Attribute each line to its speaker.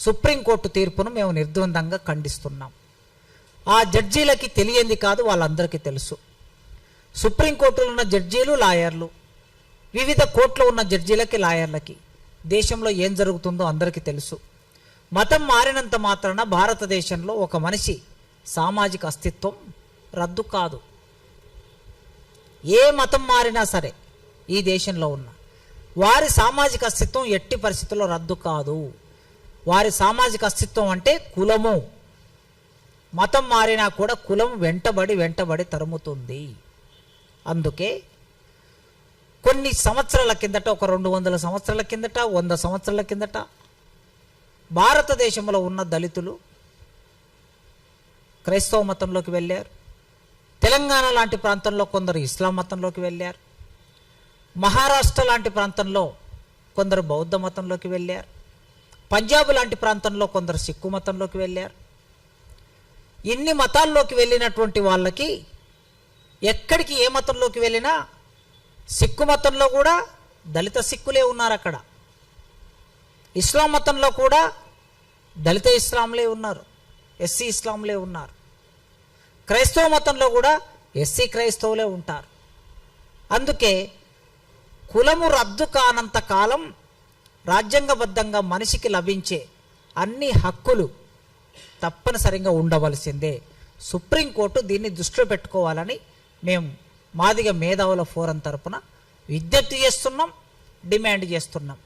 Speaker 1: Supreme court తీర్పును మేము నిర్ద్వందంగా ఖండిస్తున్నాం. ఆ జడ్జీలకి తెలియంది కాదు, వాళ్ళందరికీ తెలుసు. సుప్రీంకోర్టులో ఉన్న జడ్జీలు, లాయర్లు, వివిధ కోర్టులో ఉన్న జడ్జీలకి, లాయర్లకి దేశంలో ఏం జరుగుతుందో అందరికీ తెలుసు. మతం మారినంత మాత్రాన భారతదేశంలో ఒక మనిషి సామాజిక అస్తిత్వం రద్దు కాదు. ఏ మతం మారినా సరే ఈ దేశంలో ఉన్న వారి సామాజిక అస్తిత్వం ఎట్టి పరిస్థితుల్లో రద్దు కాదు. వారి సామాజిక అస్తిత్వం అంటే కులము. మతం మారినా కూడా కులం వెంటబడి తరుముతుంది. అందుకే కొన్ని సంవత్సరాల కిందట, ఒక 200 సంవత్సరాల కిందట, 100 సంవత్సరాల కిందట భారతదేశంలో ఉన్న దళితులు క్రైస్తవ మతంలోకి వెళ్ళారు. తెలంగాణ లాంటి ప్రాంతంలో కొందరు ఇస్లాం మతంలోకి వెళ్ళారు. మహారాష్ట్ర లాంటి ప్రాంతంలో కొందరు బౌద్ధ మతంలోకి వెళ్ళారు. పంజాబ్ లాంటి ప్రాంతంలో కొందరు సిక్కు మతంలోకి వెళ్ళారు. ఇన్ని మతాల్లోకి వెళ్ళినటువంటి వాళ్ళకి ఎక్కడికి ఏ మతంలోకి వెళ్ళినా సిక్కు మతంలో కూడా దళిత సిక్కులే ఉన్నారు. అక్కడ ఇస్లాం మతంలో కూడా దళిత ఇస్లాంలే ఉన్నారు, ఎస్సీ ఇస్లాంలే ఉన్నారు. క్రైస్తవ మతంలో కూడా ఎస్సీ క్రైస్తవులే ఉంటారు. అందుకే కులము రద్దు కానంత కాలం రాజ్యాంగబద్ధంగా మనిషికి లభించే అన్ని హక్కులు తప్పనిసరిగా ఉండవలసిందే. సుప్రీంకోర్టు దీన్ని దృష్టిలో పెట్టుకోవాలని మేము మాదిగ మేధావుల ఫోరం తరపున విజ్ఞప్తి చేస్తున్నాం, డిమాండ్ చేస్తున్నాం.